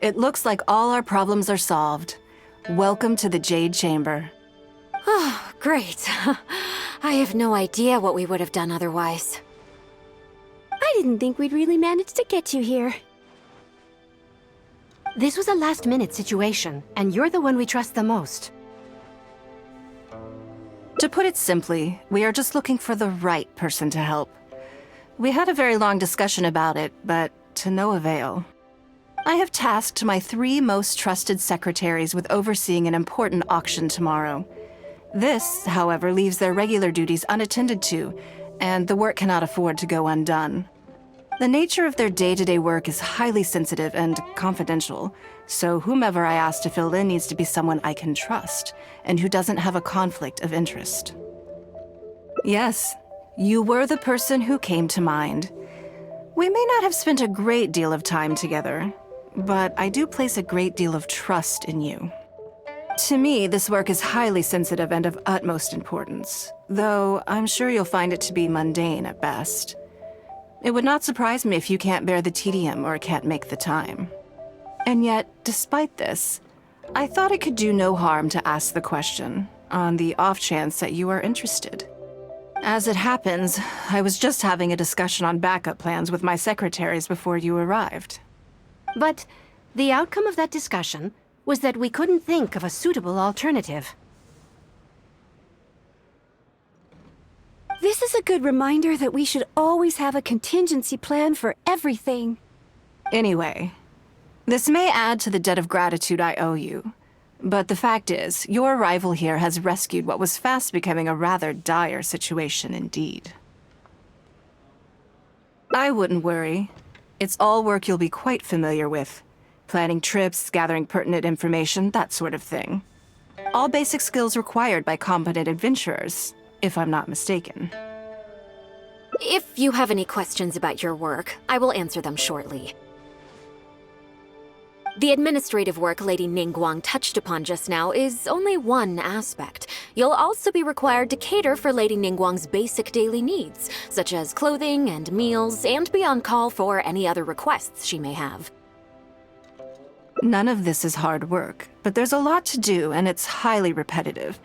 It looks like all our problems are solved. Welcome to the Jade Chamber. Oh, great. I have no idea what we would have done otherwise. I didn't think we'd really manage to get you here. This was a last-minute situation, and you're the one we trust the most. To put it simply, we are just looking for the right person to help. We had a very long discussion about it, but to no avail. I have tasked my 3 most trusted secretaries with overseeing an important auction tomorrow. This, however, leaves their regular duties unattended to, and the work cannot afford to go undone. The nature of their day-to-day work is highly sensitive and confidential, so whomever I ask to fill in needs to be someone I can trust, and who doesn't have a conflict of interest. Yes, you were the person who came to mind. We may not have spent a great deal of time together, but I do place a great deal of trust in you. To me, this work is highly sensitive and of utmost importance, though I'm sure you'll find it to be mundane at best. It would not surprise me if you can't bear the tedium or can't make the time. And yet, despite this, I thought it could do no harm to ask the question, on the off chance that you are interested. As it happens, I was just having a discussion on backup plans with my secretaries before you arrived. But the outcome of that discussion was that we couldn't think of a suitable alternative. This is a good reminder that we should always have a contingency plan for everything. Anyway, this may add to the debt of gratitude I owe you, but the fact is, your arrival here has rescued what was fast becoming a rather dire situation indeed. I wouldn't worry. It's all work you'll be quite familiar with. Planning trips, gathering pertinent information, that sort of thing. All basic skills required by competent adventurers, if I'm not mistaken. If you have any questions about your work, I will answer them shortly. The administrative work Lady Ningguang touched upon just now is only one aspect. You'll also be required to cater for Lady Ningguang's basic daily needs, such as clothing and meals, and be on call for any other requests she may have. None of this is hard work, but there's a lot to do and it's highly repetitive.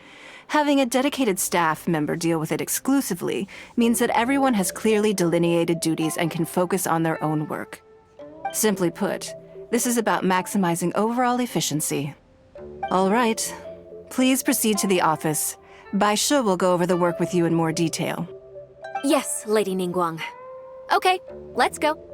Having a dedicated staff member deal with it exclusively means that everyone has clearly delineated duties and can focus on their own work. Simply put, this is about maximizing overall efficiency. All right, please proceed to the office. Bai Shi will go over the work with you in more detail. Yes, Lady Ningguang. Okay, let's go.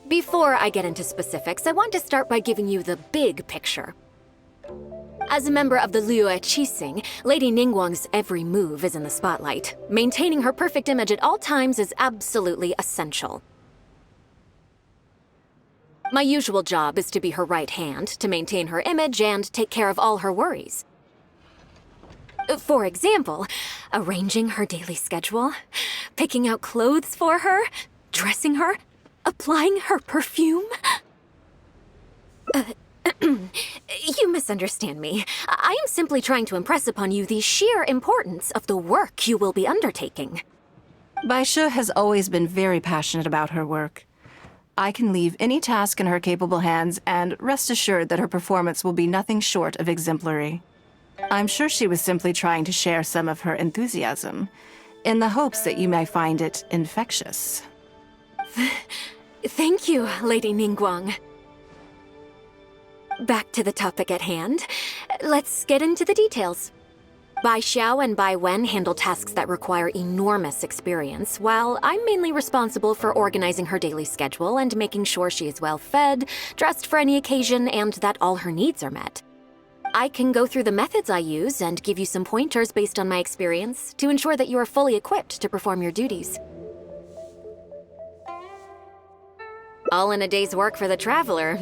Before I get into specifics, I want to start by giving you the big picture. As a member of the Liyue Qixing, Lady Ningguang's every move is in the spotlight. Maintaining her perfect image at all times is absolutely essential. My usual job is to be her right hand, to maintain her image and take care of all her worries. For example, arranging her daily schedule, picking out clothes for her, dressing her, applying her perfume? You misunderstand me. I am simply trying to impress upon you the sheer importance of the work you will be undertaking. Bai Shi has always been very passionate about her work. I can leave any task in her capable hands and rest assured that her performance will be nothing short of exemplary. I'm sure she was simply trying to share some of her enthusiasm, in the hopes that you may find it infectious. Thank you, Lady Ningguang. Back to the topic at hand. Let's get into the details. Bai Xiao and Bai Wen handle tasks that require enormous experience, while I'm mainly responsible for organizing her daily schedule and making sure she is well fed, dressed for any occasion, and that all her needs are met. I can go through the methods I use and give you some pointers based on my experience to ensure that you are fully equipped to perform your duties. All in a day's work for the traveler,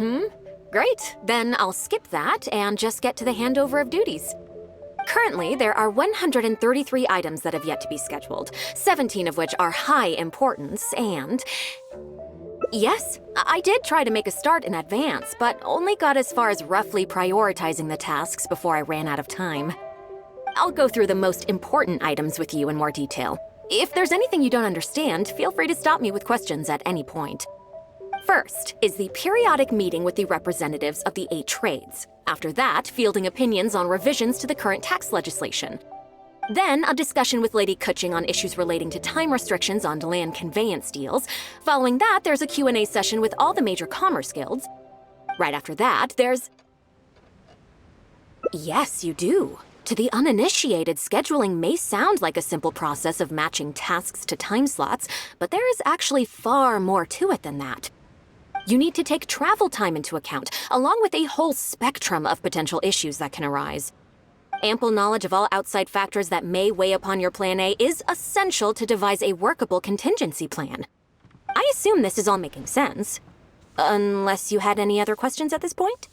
Great, then I'll skip that and just get to the handover of duties. Currently, there are 133 items that have yet to be scheduled, 17 of which are high importance, and... Yes, I did try to make a start in advance, but only got as far as roughly prioritizing the tasks before I ran out of time. I'll go through the most important items with you in more detail. If there's anything you don't understand, feel free to stop me with questions at any point. First is the periodic meeting with the representatives of the 8 trades. After that, fielding opinions on revisions to the current tax legislation. Then, a discussion with Lady Kuching on issues relating to time restrictions on land conveyance deals. Following that, there's a Q&A session with all the major commerce guilds. Right after that, there's... Yes, you do. To the uninitiated, scheduling may sound like a simple process of matching tasks to time slots, but there is actually far more to it than that. You need to take travel time into account, along with a whole spectrum of potential issues that can arise. Ample knowledge of all outside factors that may weigh upon your Plan A is essential to devise a workable contingency plan. I assume this is all making sense. Unless you had any other questions at this point?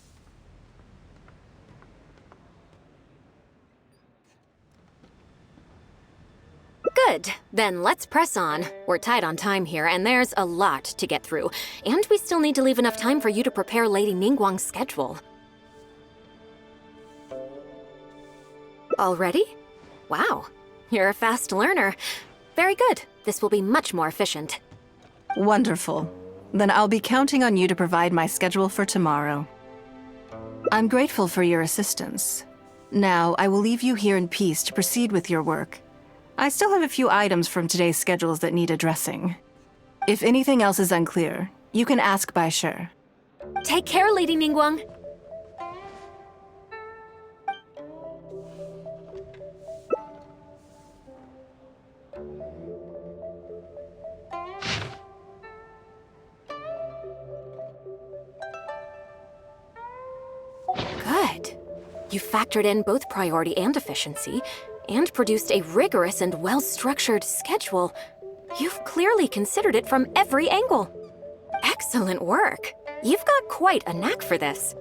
Good. Then let's press on. We're tight on time here, and there's a lot to get through. And we still need to leave enough time for you to prepare Lady Ningguang's schedule. Already? Wow, you're a fast learner. Very good. This will be much more efficient. Wonderful. Then I'll be counting on you to provide my schedule for tomorrow. I'm grateful for your assistance. Now, I will leave you here in peace to proceed with your work. I still have a few items from today's schedules that need addressing. If anything else is unclear, you can ask Bai Shi. Take care, Lady Ningguang. Good. You factored in both priority and efficiency, and produced a rigorous and well-structured schedule. You've clearly considered it from every angle. Excellent work. You've got quite a knack for this.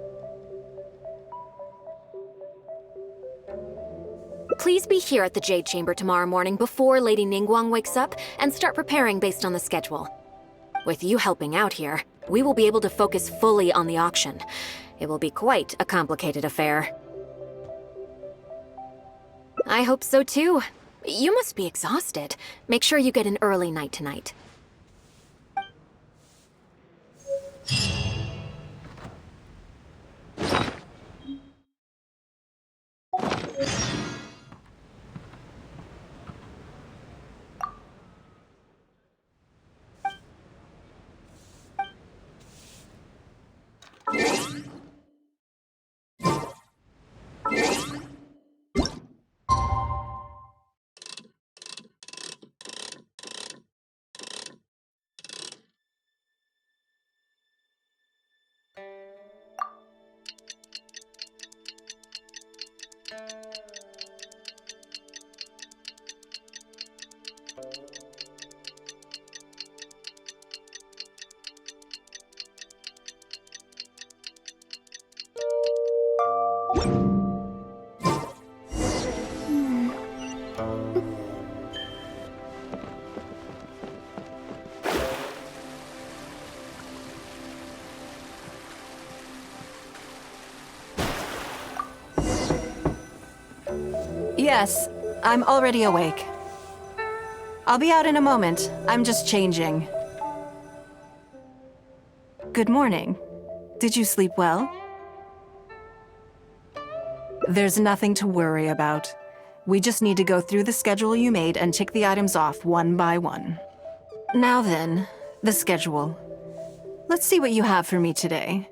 Please be here at the Jade Chamber tomorrow morning before Lady Ningguang wakes up and start preparing based on the schedule. With you helping out here, we will be able to focus fully on the auction. It will be quite a complicated affair. I hope so too. You must be exhausted. Make sure you get an early night tonight. Yes, I'm already awake. I'll be out in a moment. I'm just changing. Good morning. Did you sleep well? There's nothing to worry about. We just need to go through the schedule you made and tick the items off one by one. Now then, the schedule. Let's see what you have for me today.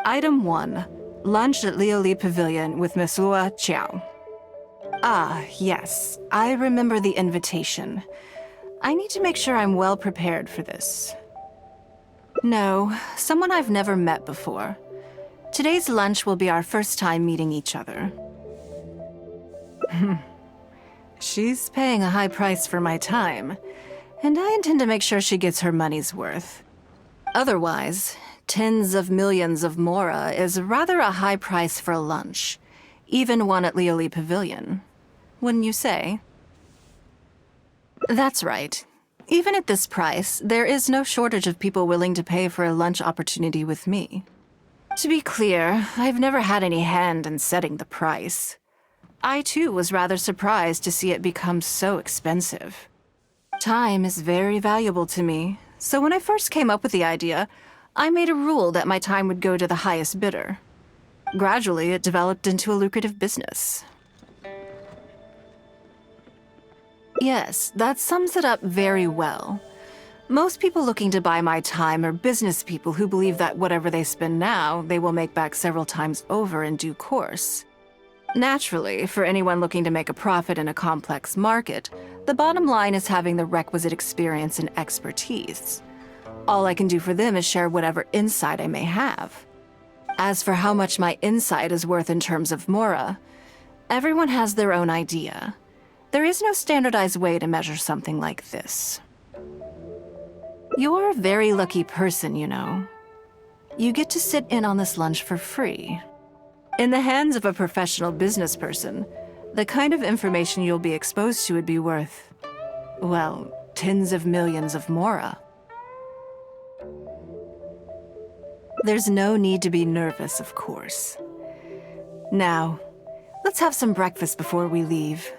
Item 1. Lunch at Lioli Pavilion with Miss Lua Chiao. Ah, yes. I remember the invitation. I need to make sure I'm well prepared for this. No, someone I've never met before. Today's lunch will be our first time meeting each other. She's paying a high price for my time, and I intend to make sure she gets her money's worth. Otherwise, tens of millions of mora is rather a high price for lunch, Even one at Leoli Pavilion. Wouldn't you say? That's right. Even at this price, there is no shortage of people willing to pay for a lunch opportunity with me. To be clear, I've never had any hand in setting the price. I too was rather surprised to see it become so expensive. Time is very valuable to me, so when I first came up with the idea, I made a rule that my time would go to the highest bidder. Gradually, it developed into a lucrative business. Yes, that sums it up very well. Most people looking to buy my time are business people who believe that whatever they spend now, they will make back several times over in due course. Naturally, for anyone looking to make a profit in a complex market, the bottom line is having the requisite experience and expertise. All I can do for them is share whatever insight I may have. As for how much my insight is worth in terms of mora, everyone has their own idea. There is no standardized way to measure something like this. You're a very lucky person, you know. You get to sit in on this lunch for free. In the hands of a professional business person, the kind of information you'll be exposed to would be worth, well, tens of millions of mora. There's no need to be nervous, of course. Now, let's have some breakfast before we leave.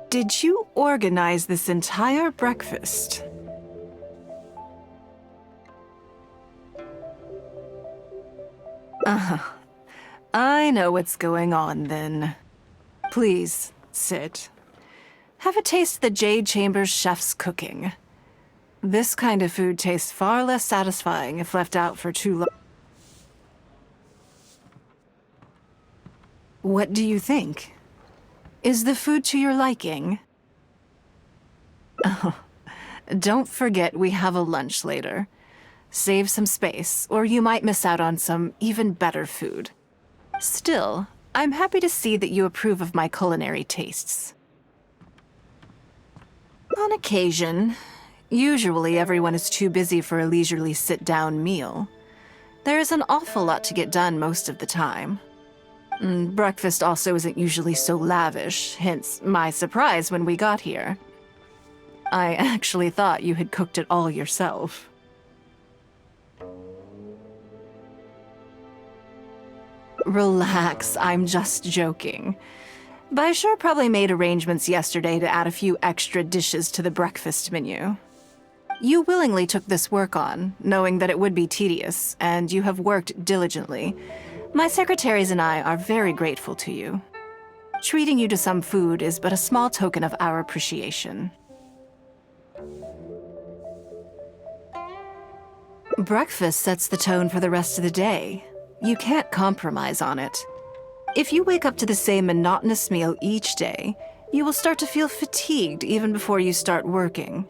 Did you organize this entire breakfast? I know what's going on then. Please, sit. Have a taste of the Jade Chamber's chef's cooking. This kind of food tastes far less satisfying if left out for too long. What do you think? Is the food to your liking? Oh, don't forget we have a lunch later. Save some space, or you might miss out on some even better food. Still, I'm happy to see that you approve of my culinary tastes. On occasion, usually everyone is too busy for a leisurely sit-down meal. There is an awful lot to get done most of the time. Breakfast also isn't usually so lavish, hence my surprise when we got here. I actually thought you had cooked it all yourself. Relax, I'm just joking. Baishar probably made arrangements yesterday to add a few extra dishes to the breakfast menu. You willingly took this work on, knowing that it would be tedious, and you have worked diligently. My secretaries and I are very grateful to you. Treating you to some food is but a small token of our appreciation. Breakfast sets the tone for the rest of the day. You can't compromise on it. If you wake up to the same monotonous meal each day, you will start to feel fatigued even before you start working.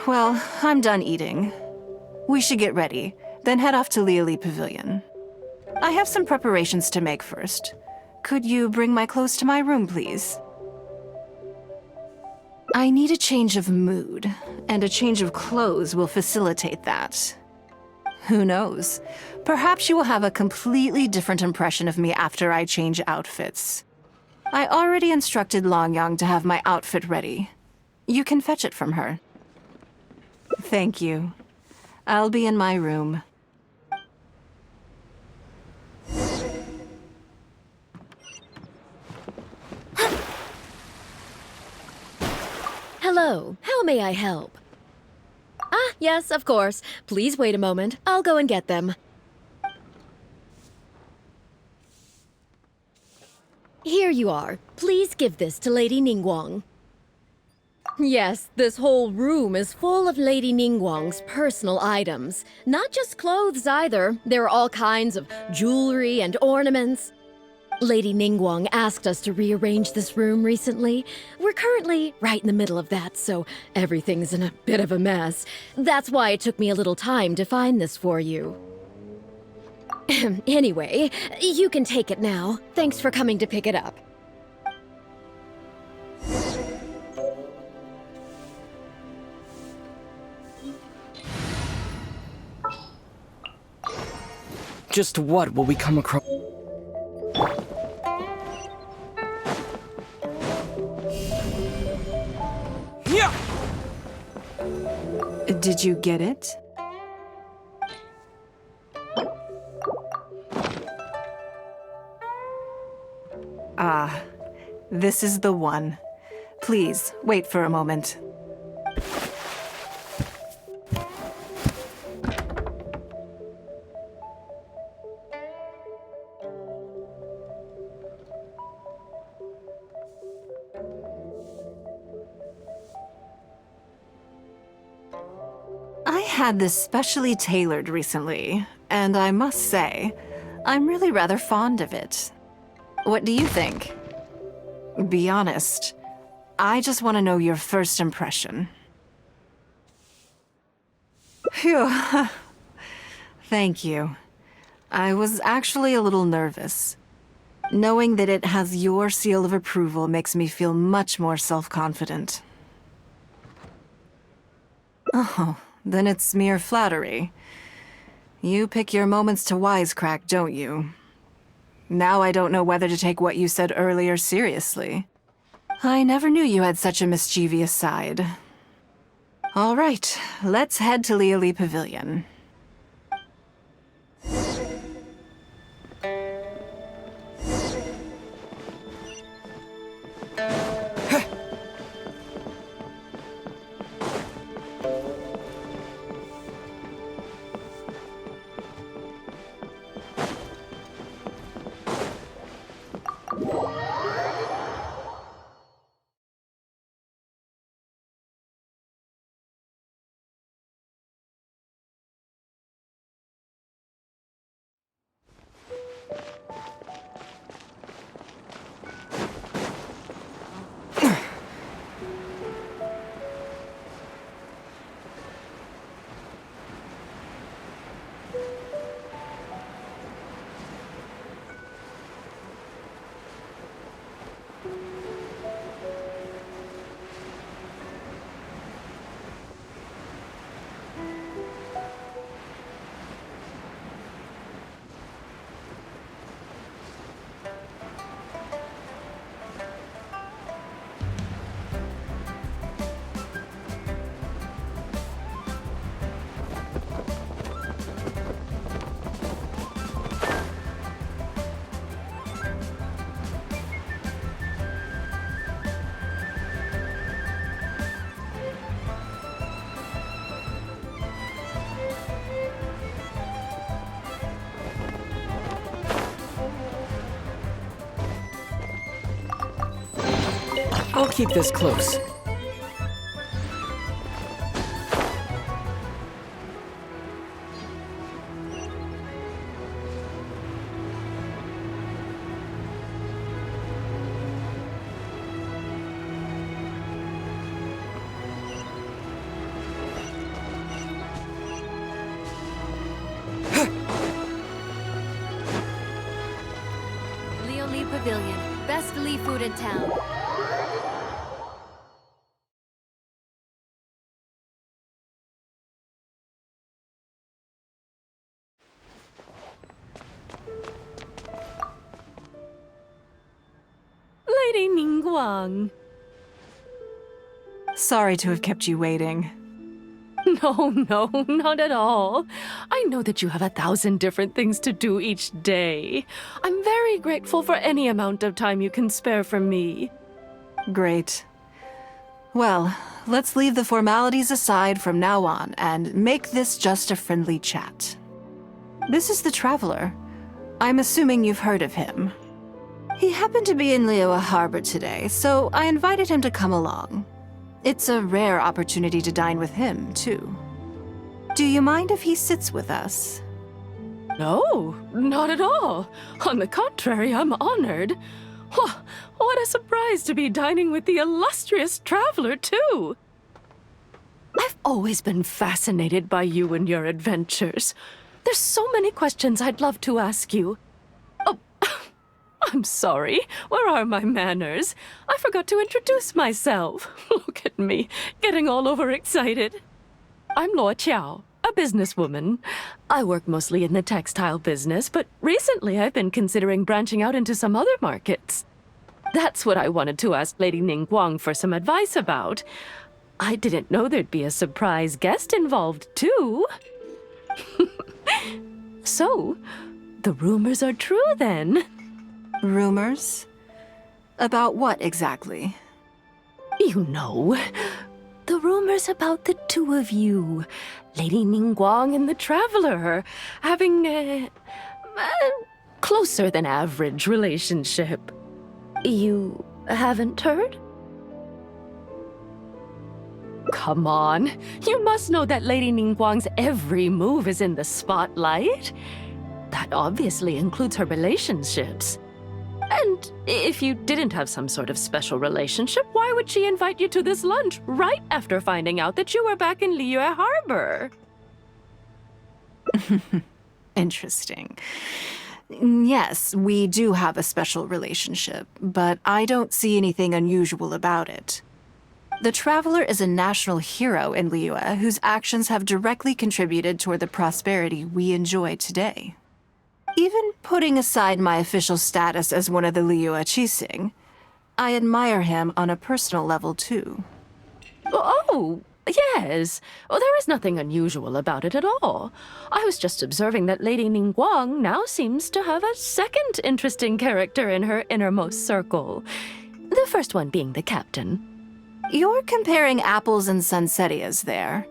Well, I'm done eating. We should get ready, then head off to Leoli Pavilion. I have some preparations to make first. Could you bring my clothes to my room, please? I need a change of mood, and a change of clothes will facilitate that. Who knows? Perhaps you will have a completely different impression of me after I change outfits. I already instructed Longyang to have my outfit ready. You can fetch it from her. Thank you. I'll be in my room. Hello, how may I help? Ah, yes, of course. Please wait a moment. I'll go and get them. Here you are. Please give this to Lady Ningguang. Yes, this whole room is full of Lady Ningguang's personal items. Not just clothes either. There are all kinds of jewelry and ornaments. Lady Ningguang asked us to rearrange this room recently. We're currently right in the middle of that, so everything's in a bit of a mess. That's why it took me a little time to find this for you. Anyway, you can take it now. Thanks for coming to pick it up. Just what will we come across? Yeah! Did you get it? Ah, this is the one. Please, wait for a moment. I had this specially tailored recently, and I must say, I'm really rather fond of it. What do you think? Be honest. I just want to know your first impression. Phew. Thank you. I was actually a little nervous. Knowing that it has your seal of approval makes me feel much more self-confident. Oh, then it's mere flattery. You pick your moments to wisecrack, don't you? Now I don't know whether to take what you said earlier seriously. I never knew you had such a mischievous side. All right, let's head to Leoli Pavilion. I'll keep this close. Leoli Pavilion, best Lee food in town. Lady Ningguang. Sorry to have kept you waiting. No, not at all. I know that you have 1,000 different things to do each day. I'm very grateful for any amount of time you can spare for me. Great. Well, let's leave the formalities aside from now on and make this just a friendly chat. This is the Traveler. I'm assuming you've heard of him. He happened to be in Liyue Harbor today, so I invited him to come along. It's a rare opportunity to dine with him, too. Do you mind if he sits with us? No, not at all. On the contrary, I'm honored. What a surprise to be dining with the illustrious Traveler, too. I've always been fascinated by you and your adventures. There's so many questions I'd love to ask you. Oh, I'm sorry. Where are my manners? I forgot to introduce myself. Look at me, getting all overexcited. I'm Luo Qiao, a businesswoman. I work mostly in the textile business, but recently I've been considering branching out into some other markets. That's what I wanted to ask Lady Ningguang for some advice about. I didn't know there'd be a surprise guest involved, too. So, the rumors are true then. Rumors? About what exactly? You know, the rumors about the two of you, Lady Ningguang and the Traveler, having a closer than average relationship. You haven't heard? Come on, you must know that Lady Ningguang's every move is in the spotlight. That obviously includes her relationships. And if you didn't have some sort of special relationship, why would she invite you to this lunch right after finding out that you were back in Liyue Harbor? Interesting. Yes, we do have a special relationship, but I don't see anything unusual about it. The Traveler is a national hero in Liyue whose actions have directly contributed toward the prosperity we enjoy today. Even putting aside my official status as one of the Liyue Qixing, I admire him on a personal level too. Oh, yes. Well, there is nothing unusual about it at all. I was just observing that Lady Ningguang now seems to have a second interesting character in her innermost circle. The first one being the captain. You're comparing apples and sunsettias there.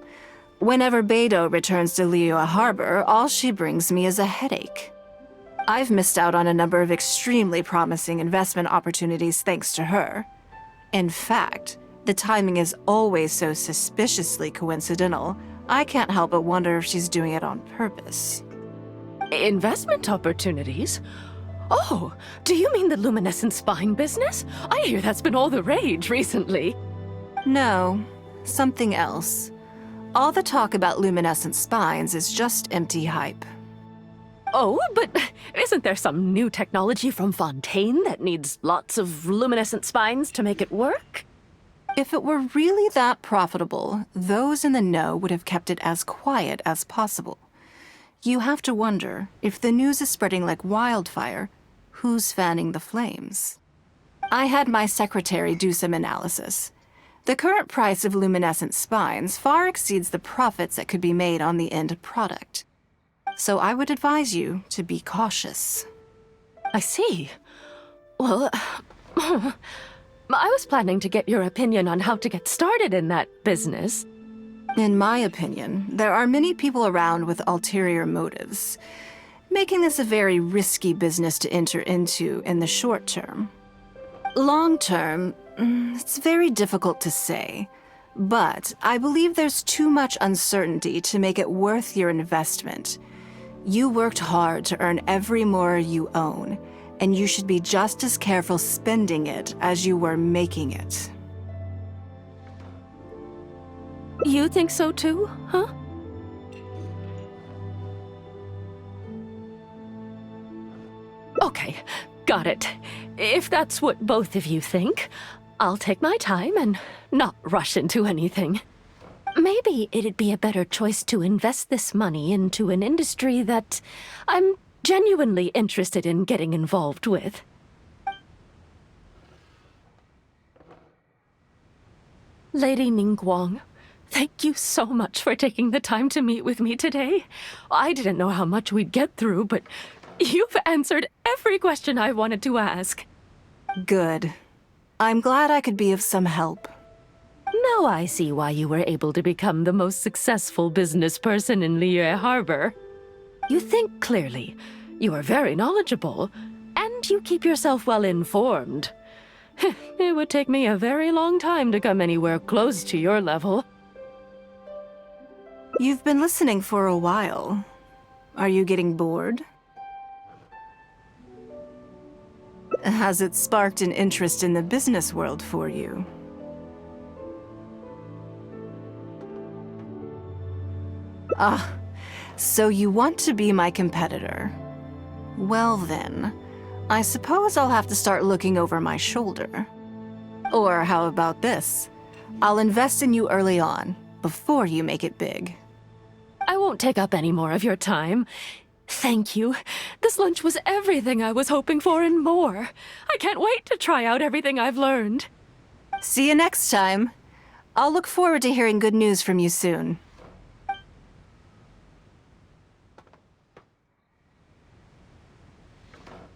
Whenever Beidou returns to Liyue Harbor, all she brings me is a headache. I've missed out on a number of extremely promising investment opportunities thanks to her. In fact, the timing is always so suspiciously coincidental, I can't help but wonder if she's doing it on purpose. Investment opportunities? Oh, do you mean the luminescent spine business? I hear that's been all the rage recently. No, something else. All the talk about luminescent spines is just empty hype. Oh, but isn't there some new technology from Fontaine that needs lots of luminescent spines to make it work? If it were really that profitable, those in the know would have kept it as quiet as possible. You have to wonder, if the news is spreading like wildfire, who's fanning the flames? I had my secretary do some analysis. The current price of luminescent spines far exceeds the profits that could be made on the end product. So I would advise you to be cautious. I see. Well, I was planning to get your opinion on how to get started in that business. In my opinion, there are many people around with ulterior motives, making this a very risky business to enter into in the short term. Long term, it's very difficult to say, but I believe there's too much uncertainty to make it worth your investment. You worked hard to earn every mora you own, and you should be just as careful spending it as you were making it. You think so too, huh? Okay, got it. If that's what both of you think, I'll take my time and not rush into anything. Maybe it'd be a better choice to invest this money into an industry that I'm genuinely interested in getting involved with. Lady Ningguang, thank you so much for taking the time to meet with me today. I didn't know how much we'd get through, but you've answered every question I wanted to ask. Good. I'm glad I could be of some help. Now I see why you were able to become the most successful business person in Liyue Harbor. You think clearly, you are very knowledgeable, and you keep yourself well informed. It would take me a very long time to come anywhere close to your level. You've been listening for a while. Are you getting bored? Has it sparked an interest in the business world for you? Ah, So you want to be my competitor? Well then, I suppose I'll have to start looking over my shoulder. Or how about this? I'll invest in you early on, before you make it big. I won't take up any more of your time. Thank you. This lunch was everything I was hoping for and more. I can't wait to try out everything I've learned. See you next time. I'll look forward to hearing good news from you soon.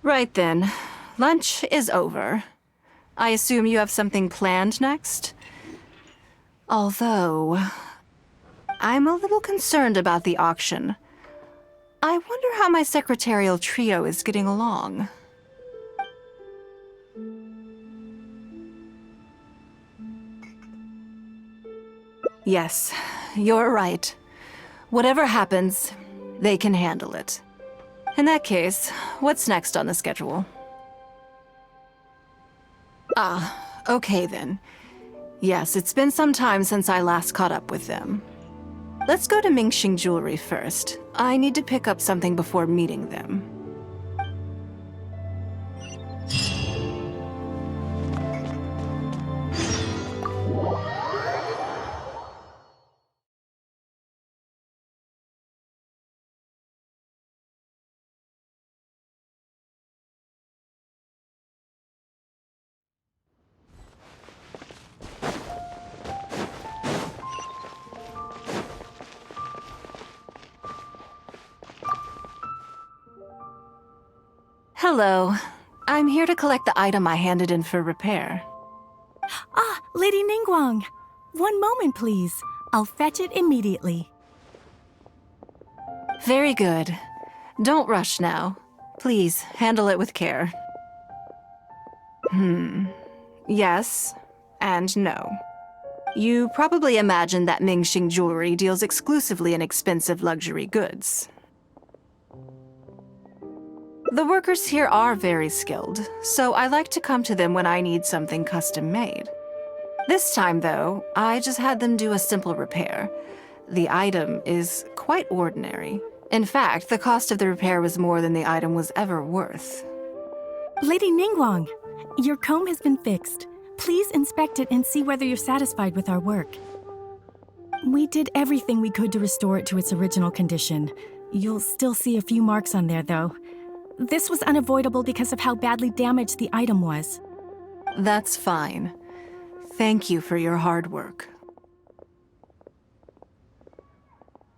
Right then. Lunch is over. I assume you have something planned next? Although, I'm a little concerned about the auction. I wonder how my secretarial trio is getting along. Yes, you're right. Whatever happens, they can handle it. In that case, what's next on the schedule? Okay then. Yes, it's been some time since I last caught up with them. Let's go to Mingxing Jewelry first. I need to pick up something before meeting them. Hello. I'm here to collect the item I handed in for repair. Ah, Lady Ningguang. One moment, please. I'll fetch it immediately. Very good. Don't rush now. Please, handle it with care. Yes, and no. You probably imagine that Mingxing Jewelry deals exclusively in expensive luxury goods. The workers here are very skilled, so I like to come to them when I need something custom-made. This time, though, I just had them do a simple repair. The item is quite ordinary. In fact, the cost of the repair was more than the item was ever worth. Lady Ningguang, your comb has been fixed. Please inspect it and see whether you're satisfied with our work. We did everything we could to restore it to its original condition. You'll still see a few marks on there, though. This was unavoidable because of how badly damaged the item was. That's fine. Thank you for your hard work.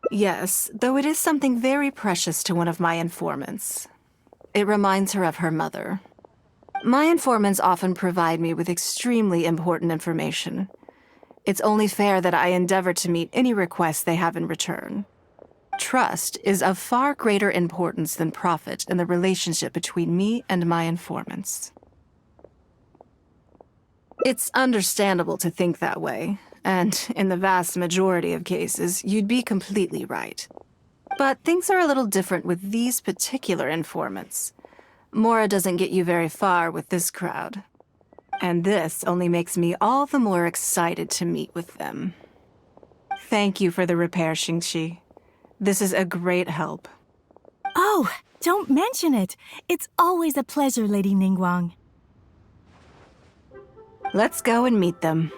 Yes, though it is something very precious to one of my informants. It reminds her of her mother. My informants often provide me with extremely important information. It's only fair that I endeavor to meet any requests they have in return. Trust is of far greater importance than profit in the relationship between me and my informants. It's understandable to think that way, and in the vast majority of cases, you'd be completely right. But things are a little different with these particular informants. Mora doesn't get you very far with this crowd. And this only makes me all the more excited to meet with them. Thank you for the repair, Xingqi. This is a great help. Oh, don't mention it. It's always a pleasure, Lady Ningguang. Let's go and meet them.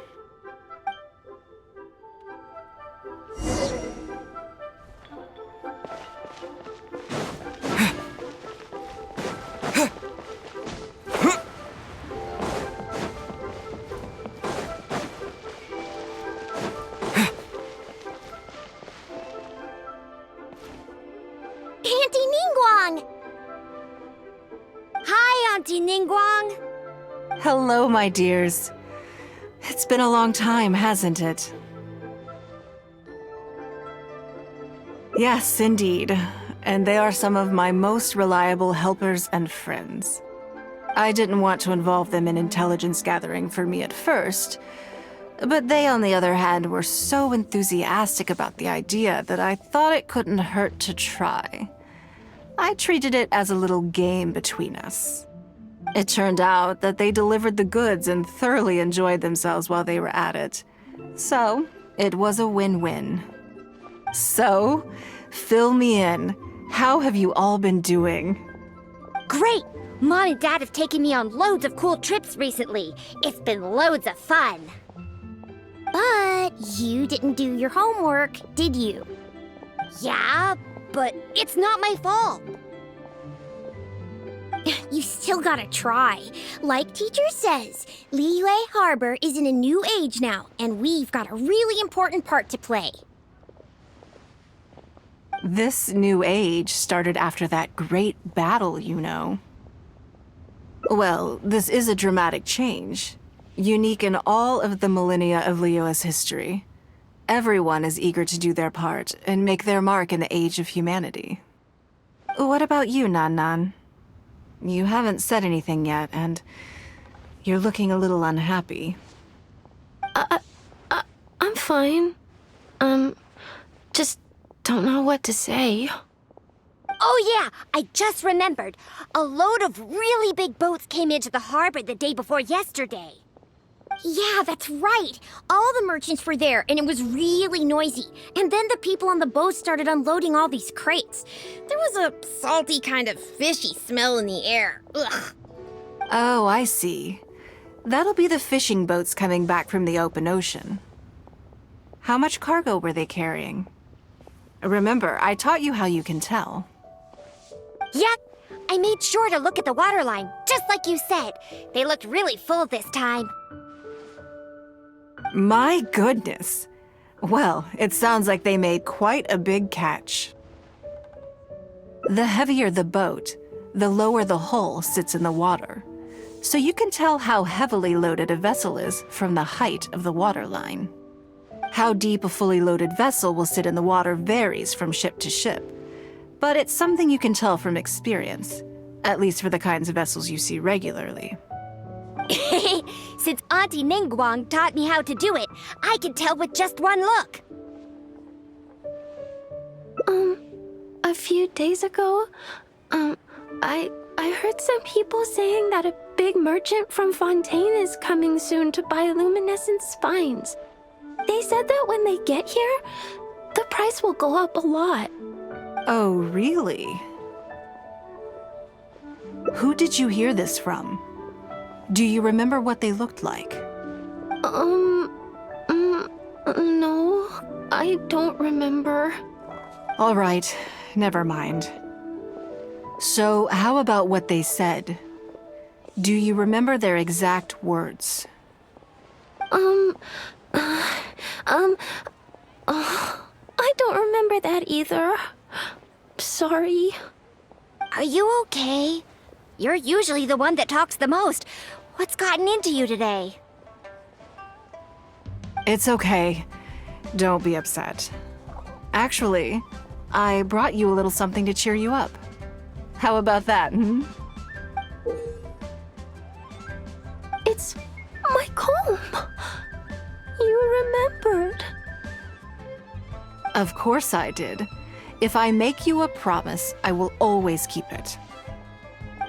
Auntie Ningguang! Hi, Auntie Ningguang! Hello, my dears. It's been a long time, hasn't it? Yes, indeed. And they are some of my most reliable helpers and friends. I didn't want to involve them in intelligence gathering for me at first, but they, on the other hand, were so enthusiastic about the idea that I thought it couldn't hurt to try. I treated it as a little game between us. It turned out that they delivered the goods and thoroughly enjoyed themselves while they were at it. So, it was a win-win. So, Fill me in. How have you all been doing? Great! Mom and Dad have taken me on loads of cool trips recently. It's been loads of fun. But you didn't do your homework, did you? Yeah, but it's not my fault. You still gotta try. Like teacher says, Liyue Harbor is in a new age now, and we've got a really important part to play. This new age started after that great battle, you know. Well, this is a dramatic change, unique in all of the millennia of Liyue's history. Everyone is eager to do their part and make their mark in the age of humanity. What about you, Nan Nan? You haven't said anything yet, and you're looking a little unhappy. I'm fine. Just don't know what to say. Oh yeah, I just remembered. A load of really big boats came into the harbor the day before yesterday. Yeah, that's right. All the merchants were there, and it was really noisy. And then the people on the boat started unloading all these crates. There was a salty kind of fishy smell in the air. Ugh. Oh, I see. That'll be the fishing boats coming back from the open ocean. How much cargo were they carrying? Remember, I taught you how you can tell. Yep, I made sure to look at the waterline, just like you said. They looked really full this time. My goodness. Well, it sounds like they made quite a big catch. The heavier the boat, the lower the hull sits in the water. So you can tell how heavily loaded a vessel is from the height of the waterline. How deep a fully loaded vessel will sit in the water varies from ship to ship. But it's something you can tell from experience, at least for the kinds of vessels you see regularly. Since Auntie Ningguang taught me how to do it, I can tell with just one look. A few days ago, I heard some people saying that a big merchant from Fontaine is coming soon to buy luminescent spines. They said that when they get here, the price will go up a lot. Oh, really? Who did you hear this from? Do you remember what they looked like? No, I don't remember. All right, never mind. So, how about what they said? Do you remember their exact words? I don't remember that either. Sorry. Are you okay? You're usually the one that talks the most. What's gotten into you today? It's okay. Don't be upset. Actually, I brought you a little something to cheer you up. How about that, hmm? It's my comb. You remembered. Of course I did. If I make you a promise, I will always keep it.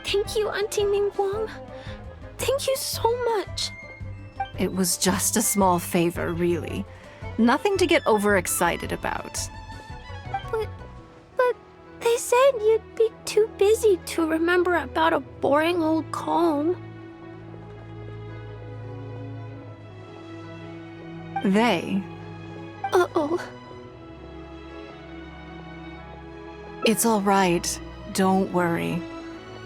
Thank you, Auntie Ningguang. Thank you so much. It was just a small favor, really. Nothing to get overexcited about. But they said you'd be too busy to remember about a boring old comb. They? Uh-oh. It's all right. Don't worry.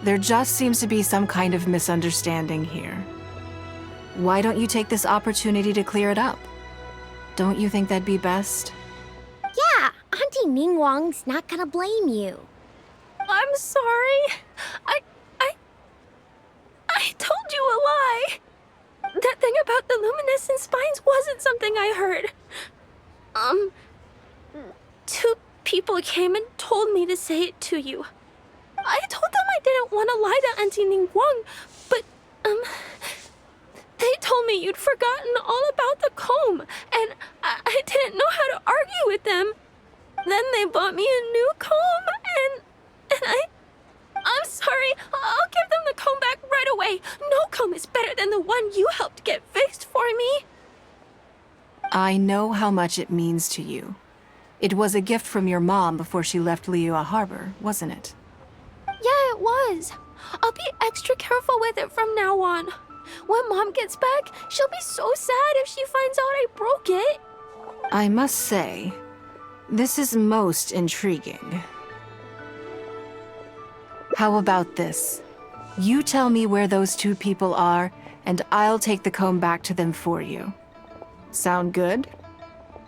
There just seems to be some kind of misunderstanding here. Why don't you take this opportunity to clear it up? Don't you think that'd be best? Yeah, Auntie Ningguang's not gonna blame you. I'm sorry. I told you a lie. That thing about the luminescent spines wasn't something I heard. Two people came and told me to say it to you. I told them I didn't want to lie to Auntie Ningguang, but, they told me you'd forgotten all about the comb, and I didn't know how to argue with them. Then they bought me a new comb, and I'm sorry. I'll give them the comb back right away. No comb is better than the one you helped get fixed for me. I know how much it means to you. It was a gift from your mom before she left Liyue Harbor, wasn't it? Yeah, it was. I'll be extra careful with it from now on. When Mom gets back, she'll be so sad if she finds out I broke it. I must say, this is most intriguing. How about this? You tell me where those two people are, and I'll take the comb back to them for you. Sound good?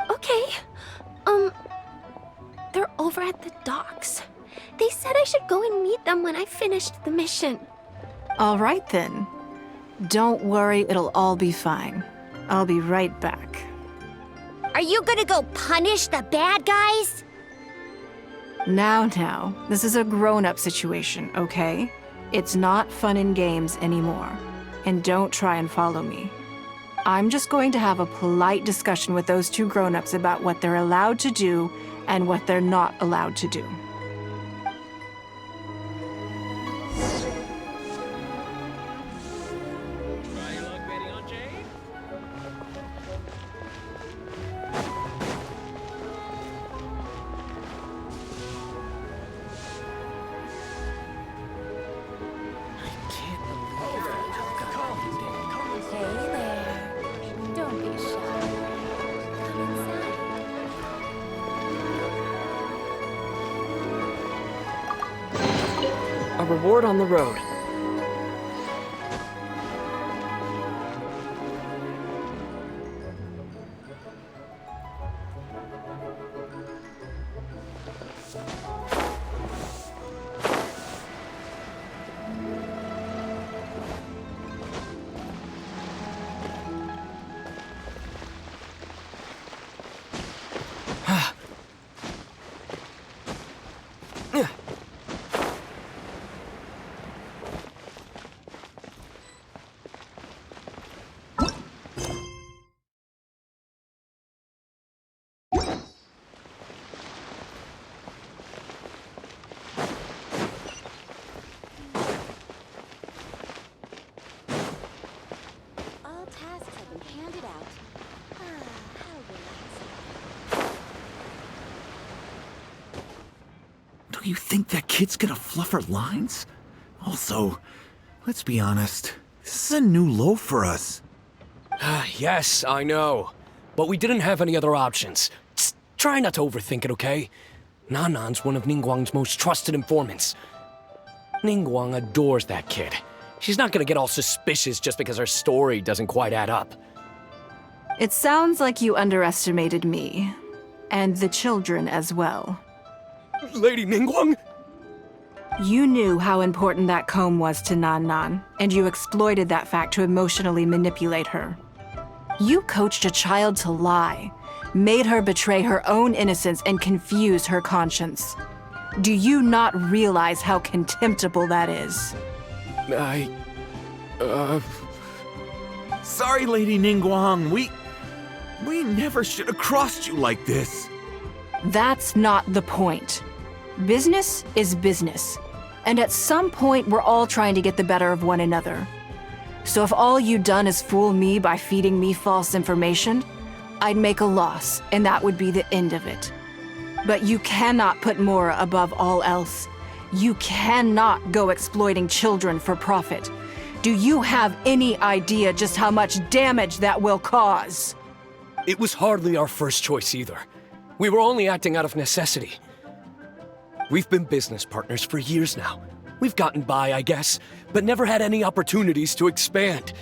Okay. They're over at the docks. They said I should go and meet them when I finished the mission. All right then. Don't worry, it'll all be fine. I'll be right back. Are you gonna go punish the bad guys? Now, this is a grown-up situation, okay? It's not fun and games anymore. And don't try and follow me. I'm just going to have a polite discussion with those two grown-ups about what they're allowed to do and what they're not allowed to do. A reward on the road. All tasks have been handed out. How relaxing. Do you think that kid's gonna fluff her lines? Also, let's be honest, this is a new low for us. Yes, I know. But we didn't have any other options. Just try not to overthink it, okay? Nanan's one of Ningguang's most trusted informants. Ningguang adores that kid. She's not gonna get all suspicious just because her story doesn't quite add up. It sounds like you underestimated me. And the children as well. Lady Ningguang? You knew how important that comb was to Nan, and you exploited that fact to emotionally manipulate her. You coached a child to lie, made her betray her own innocence and confuse her conscience. Do you not realize how contemptible that is? Sorry, Lady Ningguang, we never should have crossed you like this. That's not the point. Business is business. And at some point, we're all trying to get the better of one another. So if all you've done is fool me by feeding me false information, I'd make a loss, and that would be the end of it. But you cannot put Mora above all else. You cannot go exploiting children for profit. Do you have any idea just how much damage that will cause? It was hardly our first choice either. We were only acting out of necessity. We've been business partners for years now. We've gotten by, I guess, but never had any opportunities to expand.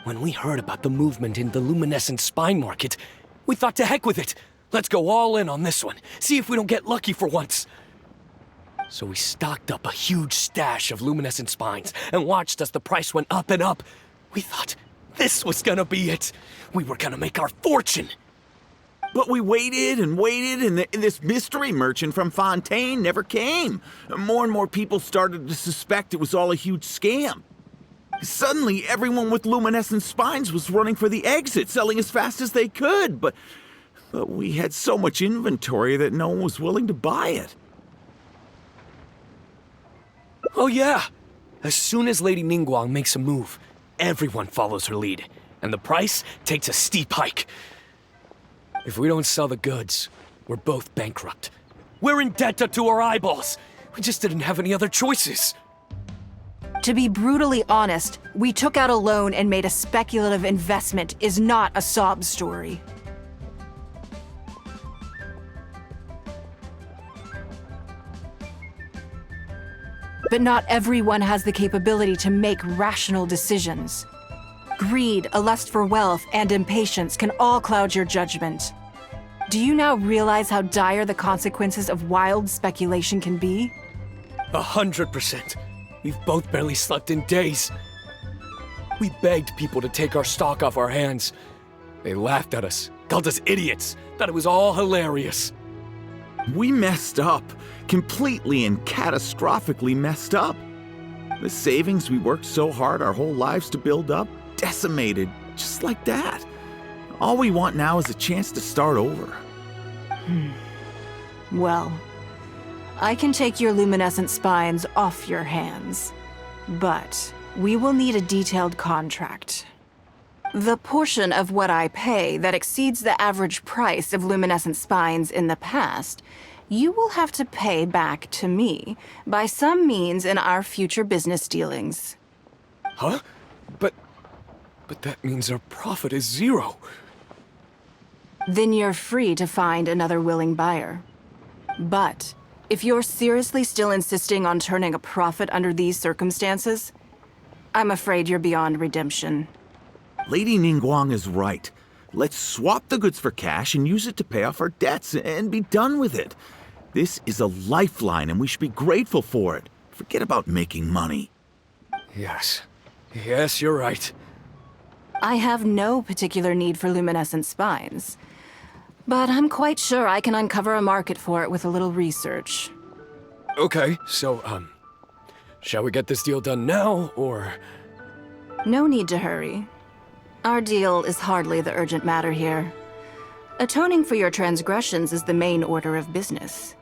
When we heard about the movement in the luminescent spine market, we thought to heck with it. Let's go all in on this one. See if we don't get lucky for once. So we stocked up a huge stash of luminescent spines and watched as the price went up and up. We thought this was gonna be it. We were gonna make our fortune. But we waited and waited, and this mystery merchant from Fontaine never came. More and more people started to suspect it was all a huge scam. Suddenly, everyone with luminescent spines was running for the exit, selling as fast as they could, but we had so much inventory that no one was willing to buy it. Oh yeah! As soon as Lady Ningguang makes a move, everyone follows her lead, and the price takes a steep hike. If we don't sell the goods, We're both bankrupt. We're in debt up to our eyeballs. We just didn't have any other choices. To be brutally honest, we took out a loan and made a speculative investment is not a sob story. But not everyone has the capability to make rational decisions. Greed, a lust for wealth, and impatience can all cloud your judgment. Do you now realize how dire the consequences of wild speculation can be? 100%. We've both barely slept in days. We begged people to take our stock off our hands. They laughed at us, called us idiots, thought it was all hilarious. We messed up. Completely and catastrophically messed up. The savings we worked so hard our whole lives to build up, decimated just like that. All we want now is a chance to start over. Well, I can take your luminescent spines off your hands, but we will need a detailed contract. The portion of what I pay that exceeds the average price of luminescent spines in the past, you will have to pay back to me by some means in our future business dealings. Huh? But that means our profit is zero. Then you're free to find another willing buyer. But if you're seriously still insisting on turning a profit under these circumstances, I'm afraid you're beyond redemption. Lady Ningguang is right. Let's swap the goods for cash and use it to pay off our debts and be done with it. This is a lifeline and we should be grateful for it. Forget about making money. Yes. Yes, you're right. I have no particular need for luminescent spines, but I'm quite sure I can uncover a market for it with a little research. Okay, so, shall we get this deal done now, or...? No need to hurry. Our deal is hardly the urgent matter here. Atoning for your transgressions is the main order of business.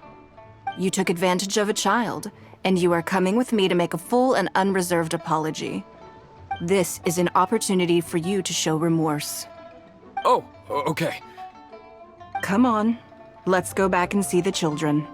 You took advantage of a child, and you are coming with me to make a full and unreserved apology. This is an opportunity for you to show remorse. Oh, okay. Come on, let's go back and see the children.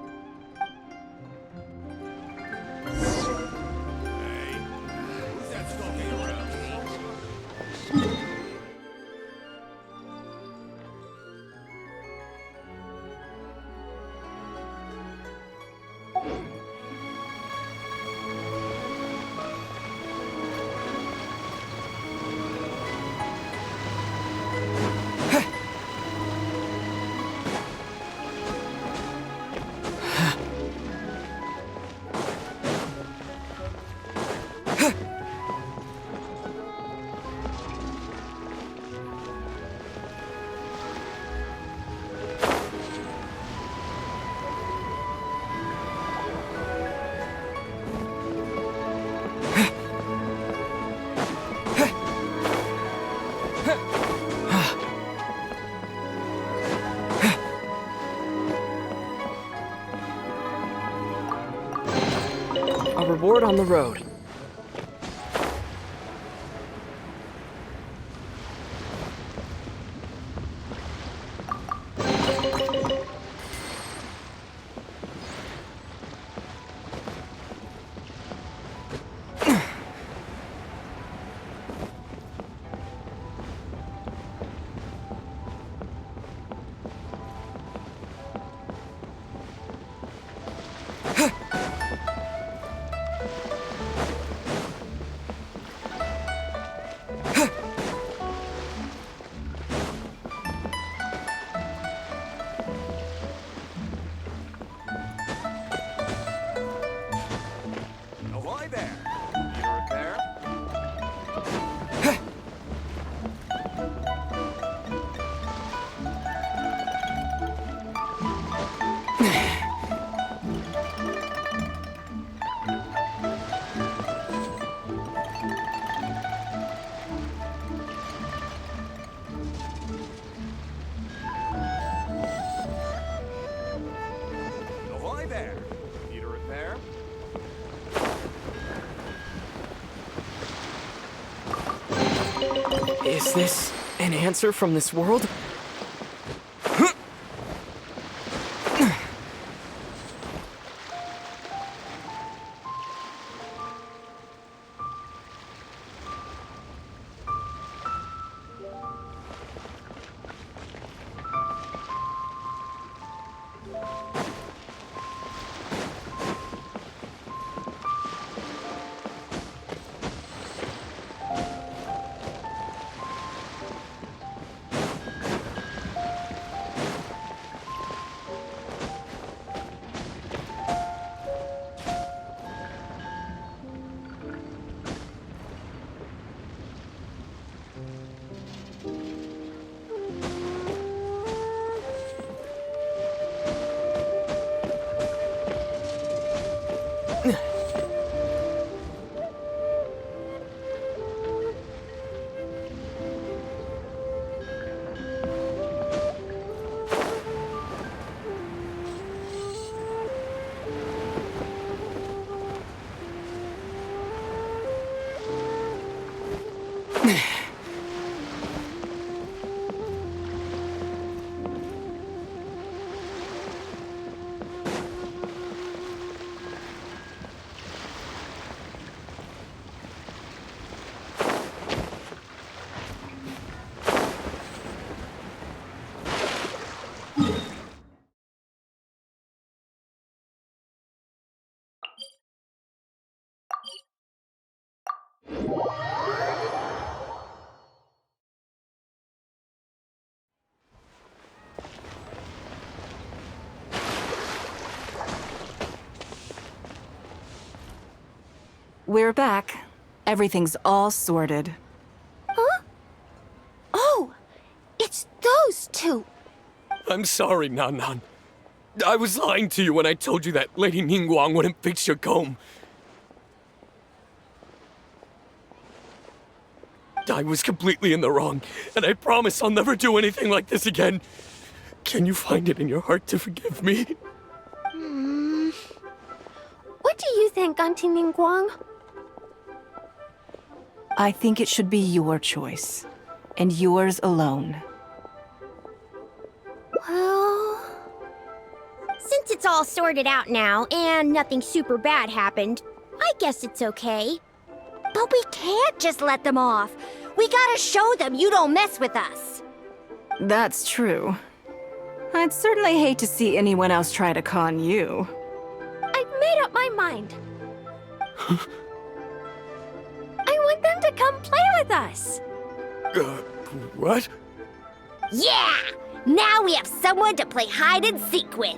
A reward on the road. Is this an answer from this world? We're back. Everything's all sorted. Huh? Oh, it's those two. I'm sorry, Nan Nan. I was lying to you when I told you that Lady Ningguang wouldn't fix your comb. I was completely in the wrong, and I promise I'll never do anything like this again. Can you find it in your heart to forgive me? What do you think, Auntie Ningguang? I think it should be your choice, and yours alone. Well, since it's all sorted out now and nothing super bad happened, I guess it's okay. But we can't just let them off. We gotta show them you don't mess with us. That's true. I'd certainly hate to see anyone else try to con you. I've made up my mind. I want them to come play with us. What? Yeah! Now we have someone to play hide and seek with.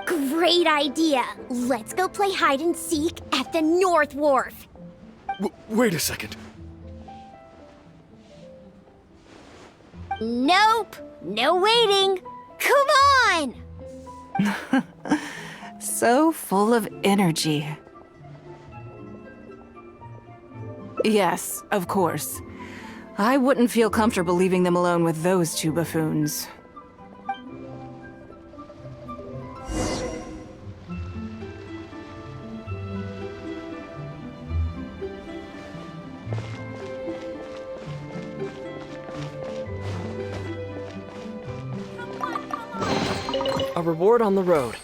Great idea. Let's go play hide and seek at the North Wharf. Wait a second. Nope. No waiting. Come on! So full of energy. Yes, of course. I wouldn't feel comfortable leaving them alone with those two buffoons. A reward on the road.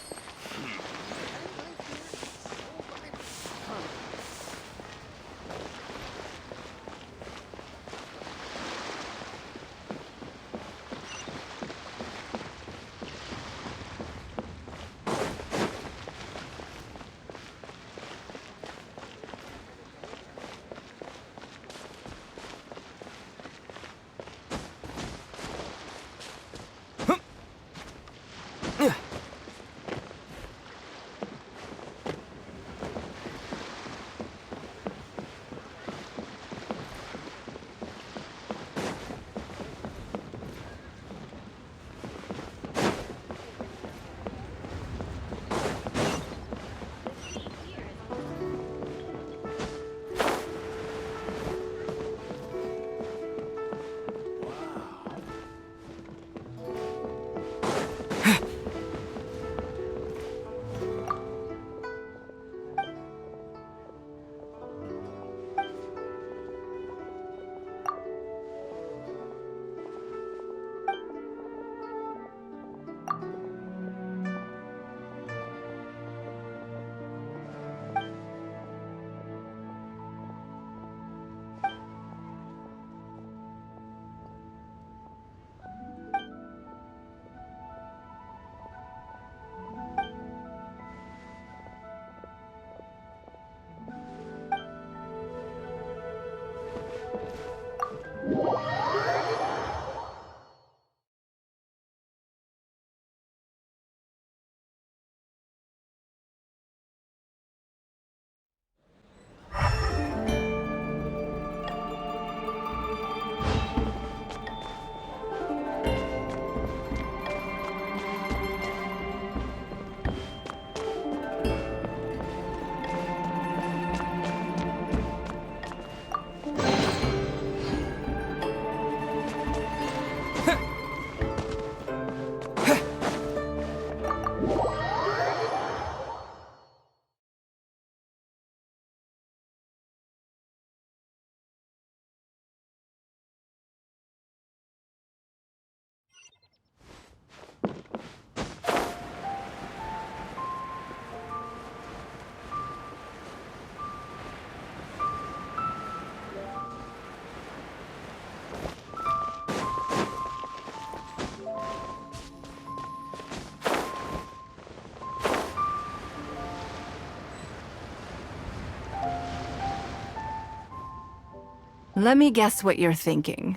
Let me guess what you're thinking.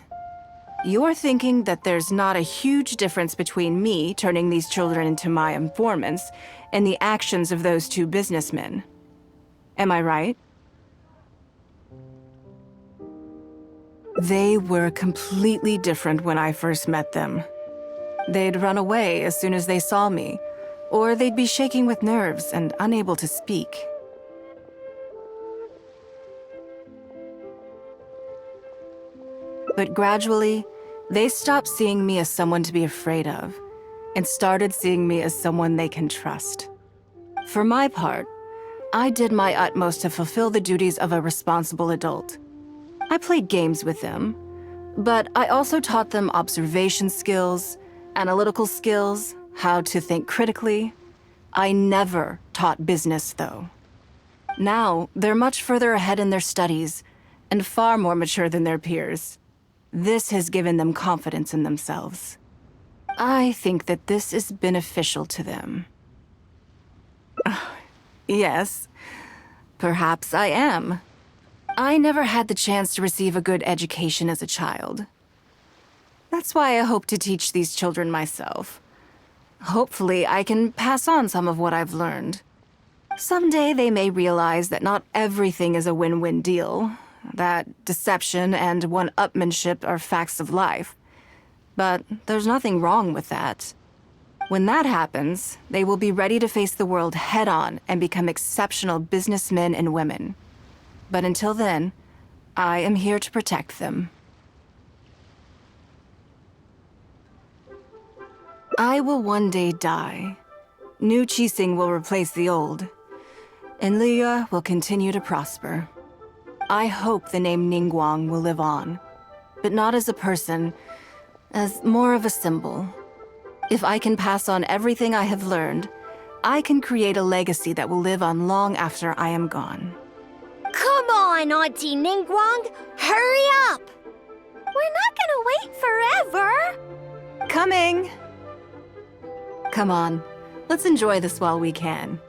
You're thinking that there's not a huge difference between me turning these children into my informants and the actions of those two businessmen. Am I right? They were completely different when I first met them. They'd run away as soon as they saw me, or they'd be shaking with nerves and unable to speak. But gradually, they stopped seeing me as someone to be afraid of, and started seeing me as someone they can trust. For my part, I did my utmost to fulfill the duties of a responsible adult. I played games with them, but I also taught them observation skills, analytical skills, how to think critically. I never taught business, though. Now, they're much further ahead in their studies, and far more mature than their peers. This has given them confidence in themselves. I think that this is beneficial to them. Yes, perhaps I am. I never had the chance to receive a good education as a child. That's why I hope to teach these children myself. Hopefully, I can pass on some of what I've learned. Someday they may realize that not everything is a win-win deal, that deception and one-upmanship are facts of life. But there's nothing wrong with that. When that happens, they will be ready to face the world head-on and become exceptional businessmen and women. But until then, I am here to protect them. I will one day die. New Qixing will replace the old, and Liyue will continue to prosper. I hope the name Ningguang will live on, but not as a person, as more of a symbol. If I can pass on everything I have learned, I can create a legacy that will live on long after I am gone. Come on, Auntie Ningguang! Hurry up! We're not gonna wait forever! Coming! Come on, let's enjoy this while we can.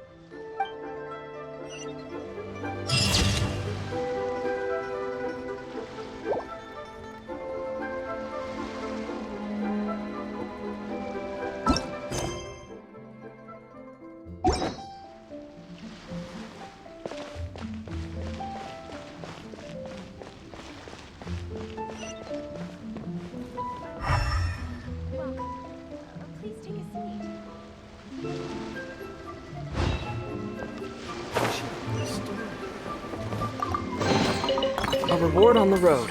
A reward on the road.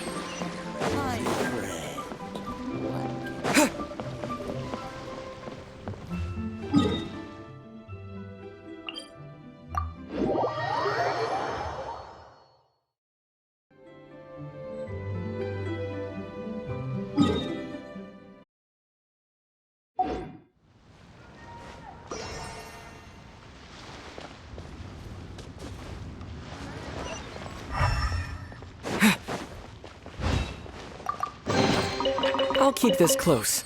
I'll keep this close.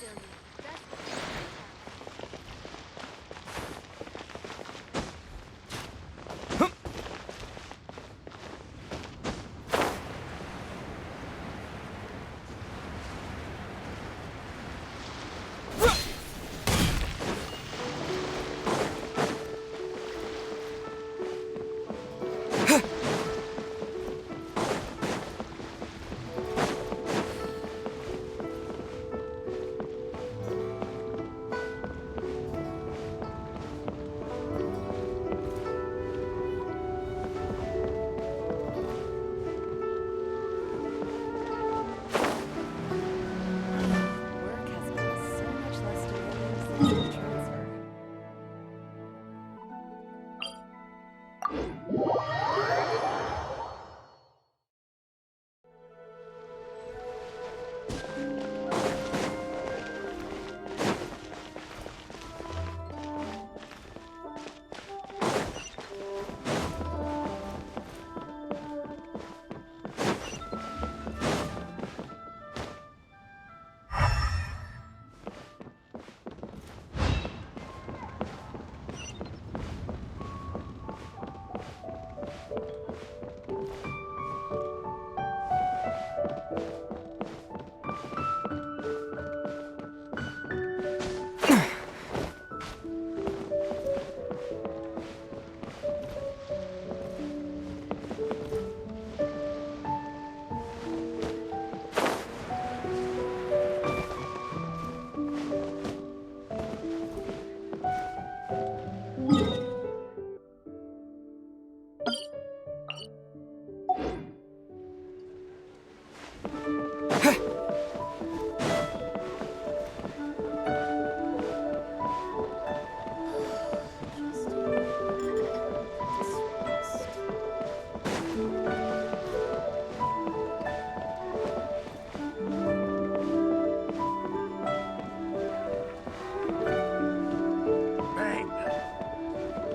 Bang!